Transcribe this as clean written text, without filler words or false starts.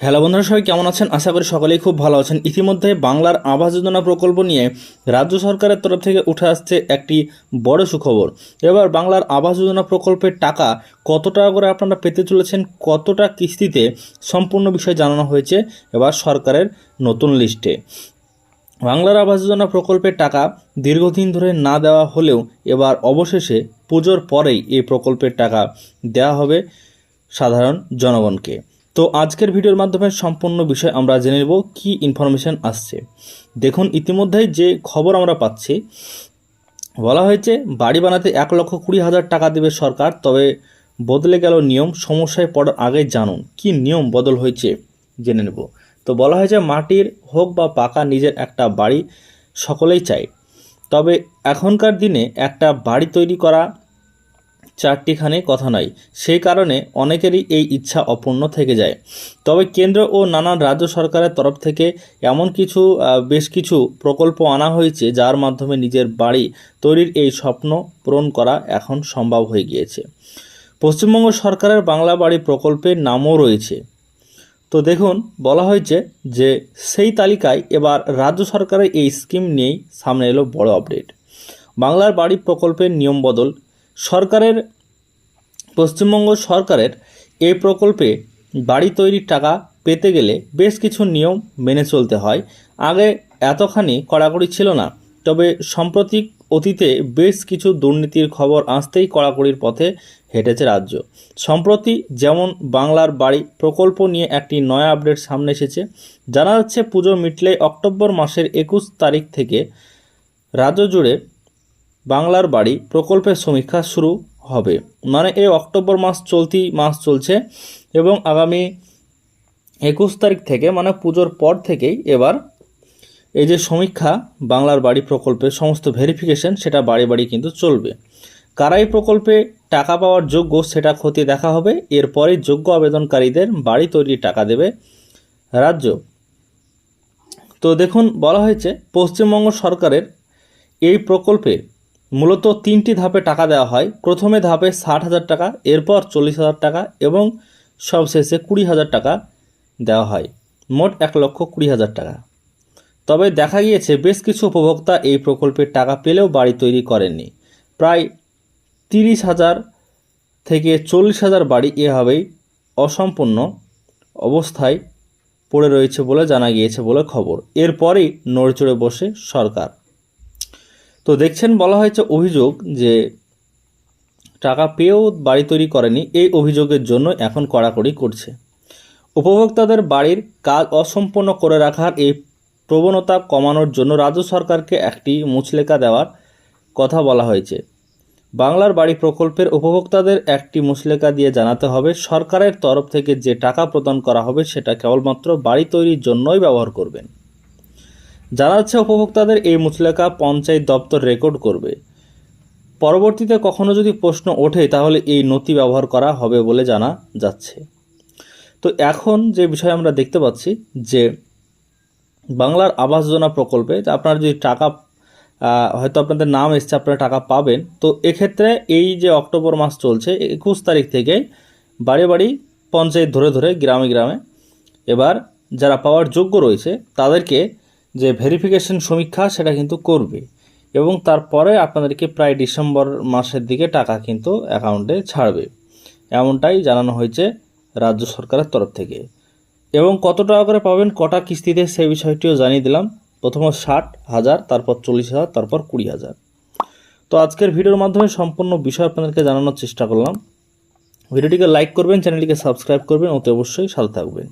Hello বন্ধুরা, সবাই কেমন আছেন? আশা করি সকলেই খুব ভালো আছেন। ইতিমধ্যে বাংলার আবাস যোজনা প্রকল্প নিয়ে রাজ্য সরকারের তরফ থেকে উঠে আসছে একটি বড় সুখবর। এবার বাংলার আবাস যোজনা প্রকল্পের টাকা কত টাকা করে আপনারা পেতে চলেছেন, কতটা কিস্তিতে, সম্পূর্ণ বিষয় জানানো হয়েছে এবার সরকারের নতুন লিস্টে। বাংলার আবাস যোজনা প্রকল্পের টাকা দীর্ঘদিন ধরে না দেওয়া হলেও এবার অবশেষে পুজোর পরেই এই প্রকল্পের টাকা দেওয়া হবে সাধারণ জনগণকে। তো আজকের ভিডিওর মাধ্যমে সম্পূর্ণ বিষয় আমরা জেনে নেব কী ইনফরমেশন আসছে। দেখুন, ইতিমধ্যেই যে খবর আমরা পাচ্ছি, বলা হয়েছে বাড়ি বানাতে 1,20,000 টাকা দেবে সরকার। তবে বদলে গেল নিয়ম, সমস্যায় পড়ার আগে জানুন কি নিয়ম বদল হয়েছে, জেনে নেব। তো বলা হয়েছে মাটির হোক বা পাকা নিজের একটা বাড়ি সকলেই চায়, তবে এখনকার দিনে একটা বাড়ি তৈরি করা চারটিখানে কথা নয়। সেই কারণে অনেকেরই এই ইচ্ছা অপূর্ণ থেকে যায়। তবে কেন্দ্র ও নানান রাজ্য সরকারের তরফ থেকে এমন বেশ কিছু প্রকল্প আনা হয়েছে যার মাধ্যমে নিজের বাড়ি তৈরির এই স্বপ্ন পূরণ করা এখন সম্ভব হয়ে গিয়েছে। পশ্চিমবঙ্গ সরকারের বাংলা বাড়ি প্রকল্পের নামও রয়েছে। তো দেখুন, বলা হয়েছে যে সেই তালিকায় এবার রাজ্য সরকারের এই স্কিম নিয়েই সামনে এলো বড় আপডেট। বাংলার বাড়ি প্রকল্পের নিয়ম বদল। পশ্চিমবঙ্গ সরকারের এই প্রকল্পে বাড়ি তৈরির টাকা পেতে গেলে বেশ কিছু নিয়ম মেনে চলতে হয়। আগে এতখানি কড়াকড়ি ছিল না, তবে সাম্প্রতিক অতীতে বেশ কিছু দুর্নীতির খবর আসতেই কড়াকড়ির পথে হেঁটেছে রাজ্য। সম্প্রতি যেমন বাংলার বাড়ি প্রকল্প নিয়ে একটি নয়া আপডেট সামনে এসেছে। জানা যাচ্ছে পুজো মিটলে অক্টোবর মাসের 21 তারিখ থেকে রাজ্য জুড়ে বাংলার বাড়ি প্রকল্পের সমীক্ষা শুরু হবে। মানে এই অক্টোবর চলতি মাস চলছে এবং আগামী 21 তারিখ থেকে, মানে পুজোর পর থেকেই এবার এই যে সমীক্ষা বাংলার বাড়ি প্রকল্পের সমস্ত ভেরিফিকেশন সেটা বাড়ি বাড়ি কিন্তু চলবে। কারা এই প্রকল্পে টাকা পাওয়ার যোগ্য সেটা খতিয়ে দেখা হবে। এরপরে যোগ্য আবেদনকারীদের বাড়ি তৈরির টাকা দেবে রাজ্য। তো দেখুন, বলা হয়েছে পশ্চিমবঙ্গ সরকারের এই প্রকল্পে মূলত 3টি ধাপে টাকা দেওয়া হয়। প্রথমে ধাপে 60,000 টাকা, এরপর 40,000 টাকা এবং সবশেষে 20,000 টাকা দেওয়া হয়, মোট 1,20,000 টাকা। তবে দেখা গিয়েছে বেশ কিছু উপভোক্তা এই প্রকল্পের টাকা পেলেও বাড়ি তৈরি করেননি। প্রায় 30,000 থেকে 40,000 বাড়ি এভাবেই অসম্পূর্ণ অবস্থায় পড়ে রয়েছে বলে জানা গিয়েছে বলে খবর। এরপরই নড়েচড়ে বসে সরকার। তো দেখছেন, বলা হয়েছে অভিযোগ যে টাকা পেয়েও বাড়ি তৈরি করেনি, এই অভিযোগের জন্য এখন কড়াকড়ি করছে। উপভোক্তাদের বাড়ির কাজ অসম্পূর্ণ করে রাখার এই প্রবণতা কমানোর জন্য রাজ্য সরকারকে একটি মুচলেখা দেওয়ার কথা বলা হয়েছে। বাংলার বাড়ি প্রকল্পের উপভোক্তাদের একটি মুচলেখা দিয়ে জানাতে হবে সরকারের তরফ থেকে যে টাকা প্রদান করা হবে সেটা কেবলমাত্র বাড়ি তৈরির জন্যই ব্যবহার করবেন। জানা যাচ্ছে উপভোক্তাদের এই মুচলেখা পঞ্চায়েত দপ্তর রেকর্ড করবে। পরবর্তীতে কখনো যদি প্রশ্ন ওঠে তাহলে এই নথি ব্যবহার করা হবে বলে জানা যাচ্ছে। তো এখন যে বিষয় আমরা দেখতে পাচ্ছি যে বাংলার আবাস যোজনা প্রকল্পে আপনারা যদি টাকা হয়তো আপনাদের নাম এসছে, আপনারা টাকা পাবেন। তো এক্ষেত্রে এই যে অক্টোবর মাস চলছে 21 তারিখ থেকে বাড়ি বাড়ি পঞ্চায়েত ধরে ধরে গ্রামে গ্রামে এবার যারা পাওয়ার যোগ্য রয়েছে তাদেরকে যে ভেরিফিকেশন সমীক্ষা সেটা কিন্তু করবে এবং তারপরে আপনাদেরকে প্রায় ডিসেম্বর মাসের দিকে টাকা কিন্তু অ্যাকাউন্টে ছাড়বে, এমনটাই জানানো হয়েছে রাজ্য সরকারের তরফ থেকে। এবং কত টাকা করে পাবেন, কটা কিস্তিতে, সেই বিষয়টিও জানিয়ে দিলাম। প্রথমে 60,000, তারপর 40,000, তারপর 20,000। তো আজকের ভিডিওর মাধ্যমে সম্পূর্ণ বিষয় আপনাদেরকে জানানোর চেষ্টা করলাম। ভিডিওটিকে লাইক করবেন, চ্যানেলটিকে সাবস্ক্রাইব করবেন, অতি অবশ্যই সাথে থাকবেন।